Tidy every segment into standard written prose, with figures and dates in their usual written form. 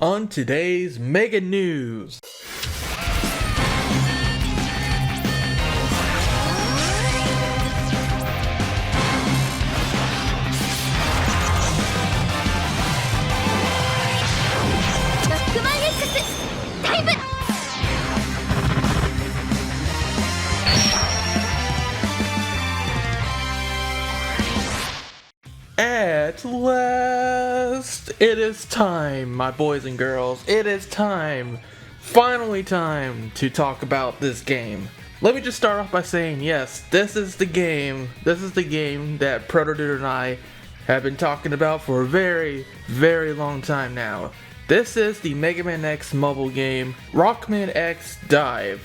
on today's Mega News. Rockman X DiVE! At last, it is time, my boys and girls. It is time, finally time to talk about this game. Let me just start off by saying, yes, this is the game that Protodude and I have been talking about for a very, very long time now. This is the Mega Man X mobile game, Rockman X DiVE.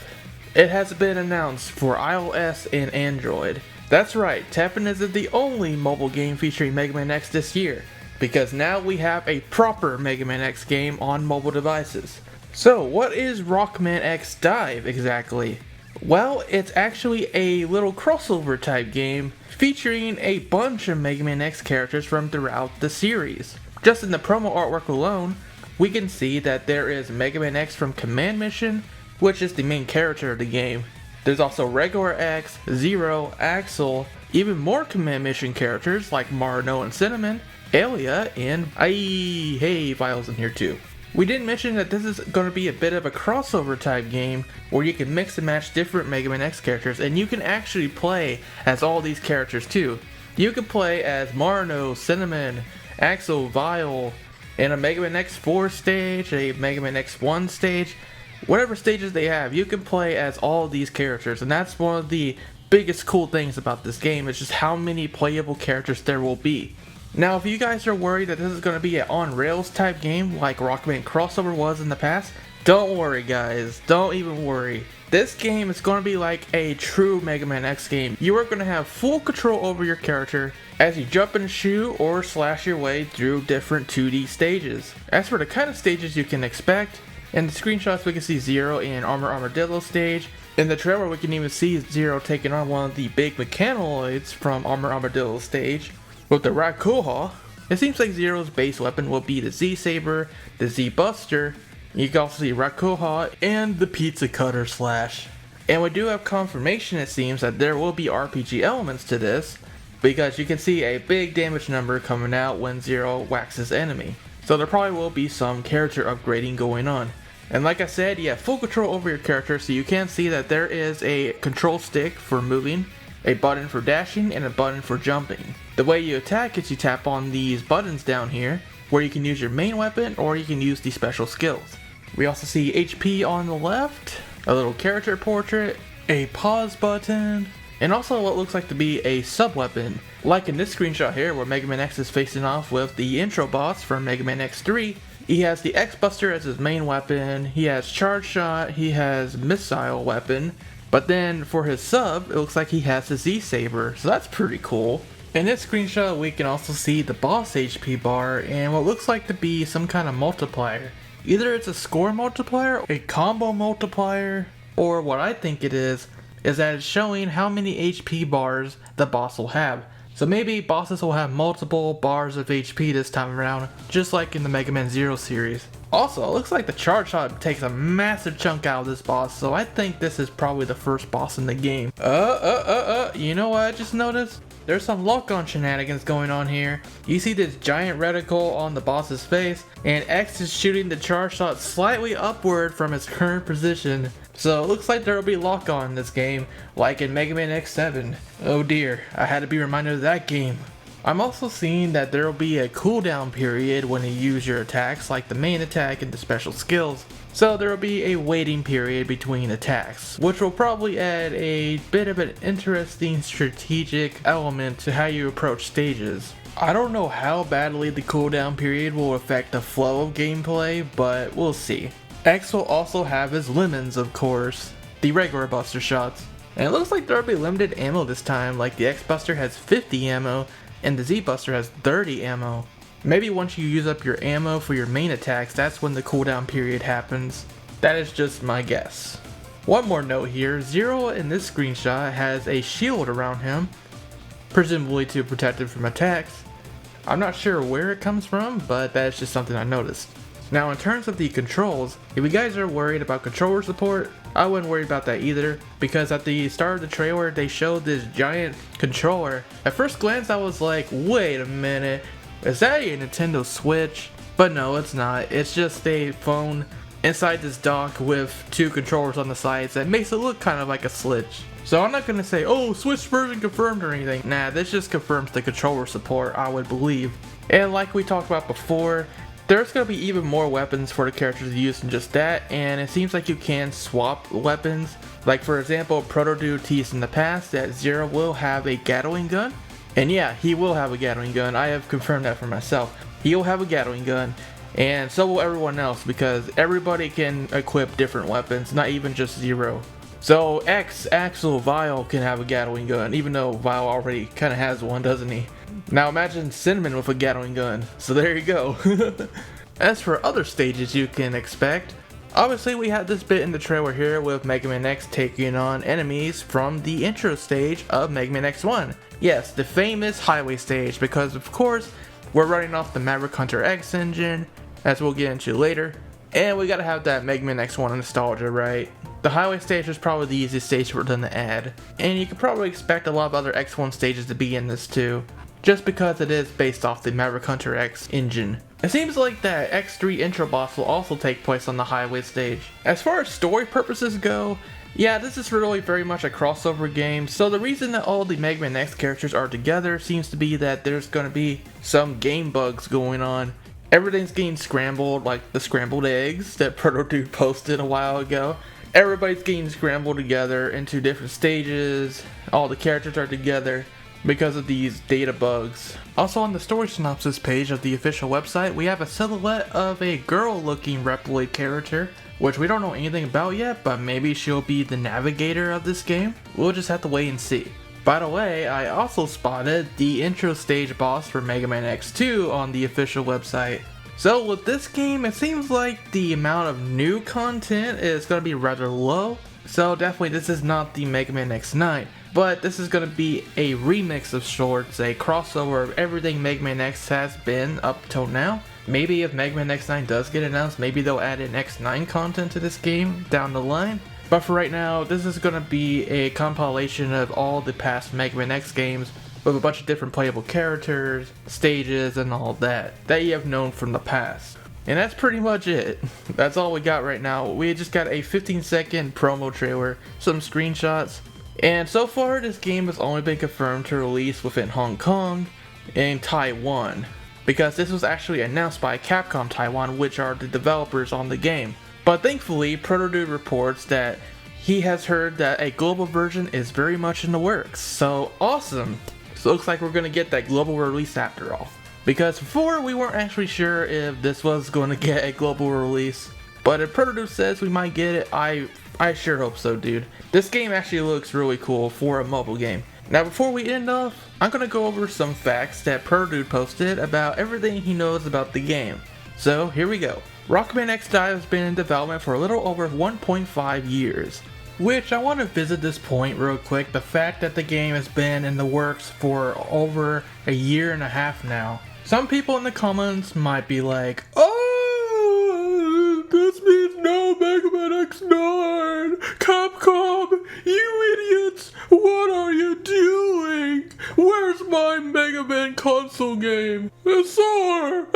It has been announced for iOS and Android. That's right, Tappin isn't the only mobile game featuring Mega Man X this year, because now we have a proper Mega Man X game on mobile devices. So what is Rockman X DiVE exactly? Well, it's actually a little crossover type game featuring a bunch of Mega Man X characters from throughout the series. Just in the promo artwork alone, we can see that there is Mega Man X from Command Mission, which is the main character of the game. There's also Regular X, Zero, Axel, even more Command Mission characters like Marno and Cinnamon, Alia, and hey, Vile's in here too. We didn't mention that this is going to be a bit of a crossover type game where you can mix and match different Mega Man X characters, and you can actually play as all these characters too. You can play as Marno, Cinnamon, Axel, Vile, in a Mega Man X4 stage, a Mega Man X1 stage. Whatever stages they have, you can play as all of these characters, and that's one of the biggest cool things about this game, is just how many playable characters there will be. Now, if you guys are worried that this is going to be an on-rails type game like Rockman Crossover was in the past, don't worry guys, don't even worry. This game is going to be like a true Mega Man X game. You are going to have full control over your character as you jump and shoot or slash your way through different 2D stages. As for the kind of stages you can expect, in the screenshots we can see Zero in Armadillo stage. In the trailer we can even see Zero taking on one of the big mechanoids from Armadillo stage with the Rakuha. It seems like Zero's base weapon will be the Z-Saber, the Z-Buster. You can also see Rakuha and the Pizza Cutter Slash. And we do have confirmation, it seems, that there will be RPG elements to this, because you can see a big damage number coming out when Zero whacks his enemy. So there probably will be some character upgrading going on. And like I said, you have full control over your character, so you can see that there is a control stick for moving, a button for dashing, and a button for jumping. The way you attack is you tap on these buttons down here, where you can use your main weapon or you can use the special skills. We also see HP on the left, a little character portrait, a pause button, and also what looks like to be a sub-weapon, like in this screenshot here where Mega Man X is facing off with the intro boss from Mega Man X3. He has the X-Buster as his main weapon, he has Charge Shot, he has Missile Weapon, but then for his sub, it looks like he has the Z-Saber, so that's pretty cool. In this screenshot we can also see the boss HP bar and what looks like to be some kind of multiplier. Either it's a score multiplier, a combo multiplier, or what I think it is that it's showing how many HP bars the boss will have. So maybe bosses will have multiple bars of HP this time around, just like in the Mega Man Zero series. Also, it looks like the Charge Shot takes a massive chunk out of this boss, so I think this is probably the first boss in the game. You know what I just noticed? There's some lock-on shenanigans going on here. You see this giant reticle on the boss's face, and X is shooting the Charge Shot slightly upward from its current position. So it looks like there will be lock-on in this game, like in Mega Man X7. Oh dear, I had to be reminded of that game. I'm also seeing that there will be a cooldown period when you use your attacks, like the main attack and the special skills. So there will be a waiting period between attacks, which will probably add a bit of an interesting strategic element to how you approach stages. I don't know how badly the cooldown period will affect the flow of gameplay, but we'll see. X will also have his lemons, of course, the regular Buster Shots. And it looks like there will be limited ammo this time, like the X-Buster has 50 ammo and the Z-Buster has 30 ammo. Maybe once you use up your ammo for your main attacks, that's when the cooldown period happens. That is just my guess. One more note here, Zero in this screenshot has a shield around him, presumably to protect him from attacks. I'm not sure where it comes from, but that's just something I noticed. Now in terms of the controls, if you guys are worried about controller support, I wouldn't worry about that either, because at the start of the trailer they showed this giant controller. At first glance I was like, wait a minute, is that a Nintendo Switch? But no, it's not. It's just a phone inside this dock with two controllers on the sides that makes it look kind of like a Switch. So I'm not gonna say, oh, Switch version confirmed or anything. Nah, this just confirms the controller support, I would believe. And like we talked about before, there's gonna be even more weapons for the characters to use than just that, and it seems like you can swap weapons. Like for example, Protodude teased in the past that Zero will have a Gatling gun. And yeah, he will have a Gatling gun. I have confirmed that for myself. He'll have a Gatling gun, and so will everyone else, because everybody can equip different weapons, not even just Zero. So Axel Vile can have a Gatling gun, even though Vile already kind of has one, doesn't he? Now imagine Cinnamon with a Gatling gun, so there you go. As for other stages you can expect, obviously we had this bit in the trailer here with Mega Man X taking on enemies from the intro stage of Mega Man X1. Yes, the famous highway stage, because of course we're running off the Maverick Hunter X engine, as we'll get into later, and we gotta have that Mega Man X1 nostalgia, right? The highway stage was probably the easiest stage for them to add, and you could probably expect a lot of other X1 stages to be in this too, just because it is based off the Maverick Hunter X engine. It seems like that X3 intro boss will also take place on the highway stage. As far as story purposes go, yeah, this is really very much a crossover game, so the reason that all the Mega Man X characters are together seems to be that there's going to be some game bugs going on. Everything's getting scrambled, like the scrambled eggs that Protodude posted a while ago. Everybody's getting scrambled together into different stages, all the characters are together because of these data bugs. Also on the story synopsis page of the official website, we have a silhouette of a girl looking Reploid character, which we don't know anything about yet, but maybe she'll be the navigator of this game. We'll just have to wait and see. By the way, I also spotted the intro stage boss for Mega Man X2 on the official website. So with this game, it seems like the amount of new content is going to be rather low. So definitely this is not the Mega Man X9, but this is going to be a remix of sorts, a crossover of everything Mega Man X has been up till now. Maybe if Mega Man X9 does get announced, maybe they'll add in X9 content to this game down the line. But for right now, this is going to be a compilation of all the past Mega Man X games with a bunch of different playable characters, stages, and all that you have known from the past. And that's pretty much it. That's all we got right now. We just got a 15-second promo trailer, some screenshots, and so far this game has only been confirmed to release within Hong Kong and Taiwan, because this was actually announced by Capcom Taiwan, which are the developers on the game. But thankfully, Protodude reports that he has heard that a global version is very much in the works. So awesome! So it looks like we're gonna get that global release after all. Because before we weren't actually sure if this was going to get a global release. But if Protodude says we might get it, I sure hope so, dude. This game actually looks really cool for a mobile game. Now before we end off, I'm gonna go over some facts that Protodude posted about everything he knows about the game. So here we go. Rockman X DiVE has been in development for a little over 1.5 years. Which I want to visit this point real quick, the fact that the game has been in the works for over a year and a half now. Some people in the comments might be like, oh, this means no Mega Man X9! Capcom, you idiots! What are you doing? Where's my Mega Man console game? SR!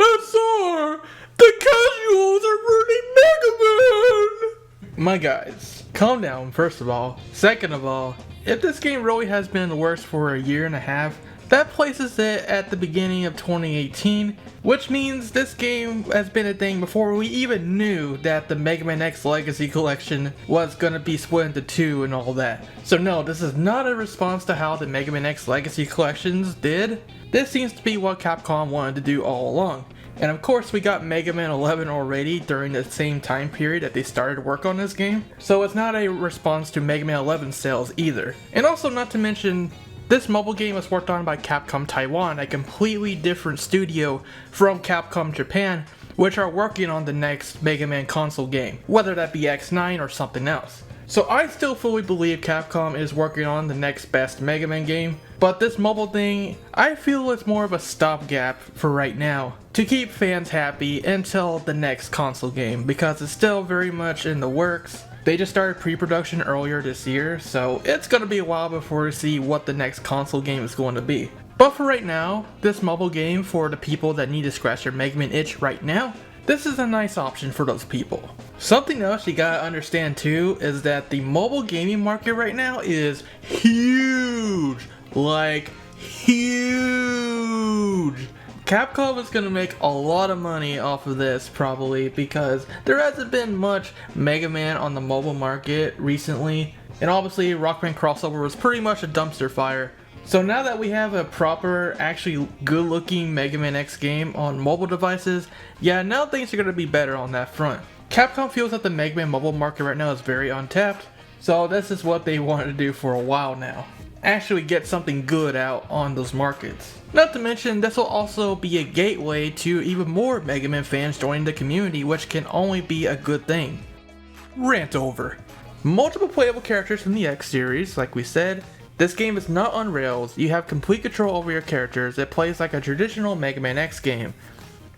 The casuals are ruining Mega Man! My guys, calm down first of all. Second of all, if this game really has been in the works for a year and a half, that places it at the beginning of 2018, which means this game has been a thing before we even knew that the Mega Man X Legacy Collection was gonna be split into two and all that. So no, this is not a response to how the Mega Man X Legacy Collections did. This seems to be what Capcom wanted to do all along. And of course we got Mega Man 11 already during the same time period that they started work on this game. So it's not a response to Mega Man 11 sales either. And also not to mention, this mobile game was worked on by Capcom Taiwan, a completely different studio from Capcom Japan, which are working on the next Mega Man console game, whether that be X9 or something else. So I still fully believe Capcom is working on the next best Mega Man game, but this mobile thing, I feel it's more of a stopgap for right now, to keep fans happy until the next console game, because it's still very much in the works. They just started pre-production earlier this year, so it's gonna be a while before we see what the next console game is going to be. But for right now, this mobile game for the people that need to scratch their Mega Man itch right now, this is a nice option for those people. Something else you gotta understand too is that the mobile gaming market right now is huge. Like, huge. Capcom is gonna make a lot of money off of this probably because there hasn't been much Mega Man on the mobile market recently. And obviously Rockman crossover was pretty much a dumpster fire. So now that we have a proper, actually good looking Mega Man X game on mobile devices, yeah, now things are going to be better on that front. Capcom feels that the Mega Man mobile market right now is very untapped, so this is what they wanted to do for a while now. Actually get something good out on those markets. Not to mention, this will also be a gateway to even more Mega Man fans joining the community, which can only be a good thing. Rant over. Multiple playable characters from the X series, like we said. This game is not on rails, you have complete control over your characters, it plays like a traditional Mega Man X game.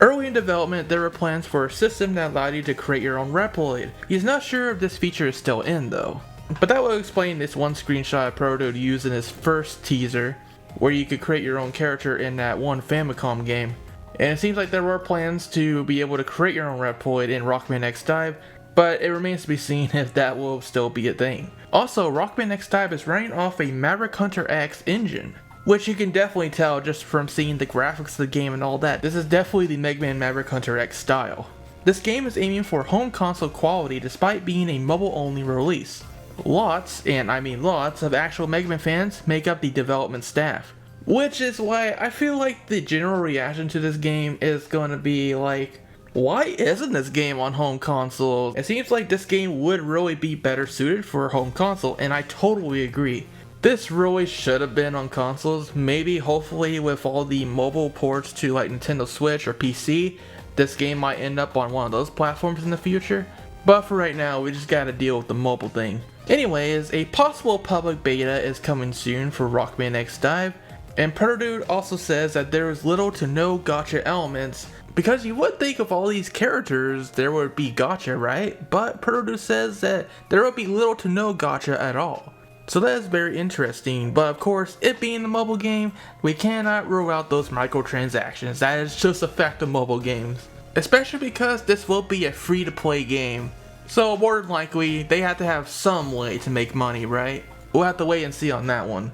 Early in development, there were plans for a system that allowed you to create your own Reploid. He's not sure if this feature is still in though. But that will explain this one screenshot Protodude used in his first teaser, where you could create your own character in that one Famicom game. And it seems like there were plans to be able to create your own Reploid in Rockman X DiVE, but it remains to be seen if that will still be a thing. Also, Rockman X DiVE is running off a Maverick Hunter X engine, which you can definitely tell just from seeing the graphics of the game and all that. This is definitely the Mega Man Maverick Hunter X style. This game is aiming for home console quality despite being a mobile only release. Lots, and I mean lots, of actual Mega Man fans make up the development staff. Which is why I feel like the general reaction to this game is going to be like, why isn't this game on home consoles? It seems like this game would really be better suited for a home console, and I totally agree. This really should have been on consoles. Maybe, hopefully, with all the mobile ports to like Nintendo Switch or PC, this game might end up on one of those platforms in the future. But for right now, we just gotta deal with the mobile thing. Anyways, a possible public beta is coming soon for Rockman X DiVE, and Protodude also says that there is little to no gacha elements. Because you would think of all these characters, there would be gacha, right? But Protodude says that there would be little to no gacha at all. So that is very interesting, but of course, it being a mobile game, we cannot rule out those microtransactions. That is just a fact of mobile games. Especially because this will be a free-to-play game. So more than likely, they have to have some way to make money, right? We'll have to wait and see on that one.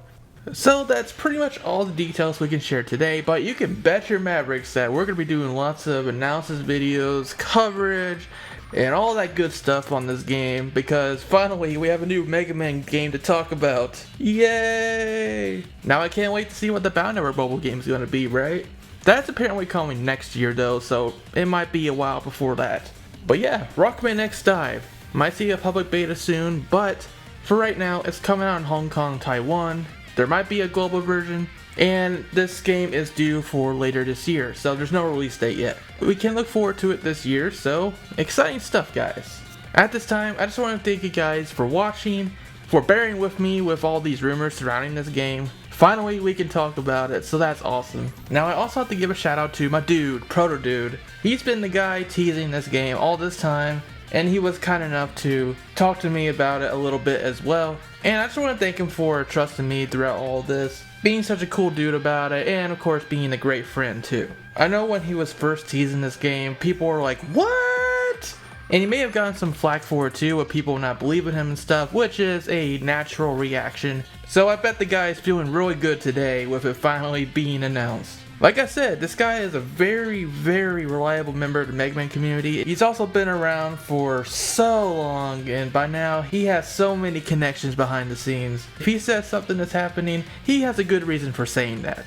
So that's pretty much all the details we can share today, but you can bet your Mavericks that we're going to be doing lots of analysis videos, coverage, and all that good stuff on this game, because finally we have a new Mega Man game to talk about. Yay! Now I can't wait to see what the Bound Network mobile game is going to be, right? That's apparently coming next year though, so it might be a while before that. But yeah, Rockman X DiVE. Might see a public beta soon, but for right now it's coming out in Hong Kong, Taiwan. There might be a global version, and this game is due for later this year, so there's no release date yet. We can look forward to it this year, so exciting stuff, guys. At this time, I just want to thank you guys for watching, for bearing with me with all these rumors surrounding this game. Finally, we can talk about it, so that's awesome. Now, I also have to give a shout out to my dude, Protodude. He's been the guy teasing this game all this time, and he was kind enough to talk to me about it a little bit as well. And I just want to thank him for trusting me throughout all this, being such a cool dude about it, and of course being a great friend too. I know when he was first teasing this game, people were like, what? And he may have gotten some flack for it too, with people not believing him and stuff, which is a natural reaction. So I bet the guy is feeling really good today with it finally being announced. Like I said, this guy is a very, very reliable member of the Mega Man community. He's also been around for so long, and by now he has so many connections behind the scenes. If he says something that's happening, he has a good reason for saying that.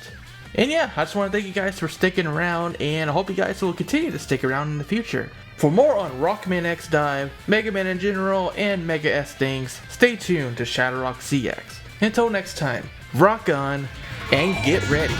And yeah, I just want to thank you guys for sticking around, and I hope you guys will continue to stick around in the future. For more on Rockman X DiVE, Mega Man in general, and Mega S things, stay tuned to ShadowRockZX. Until next time, rock on and get ready.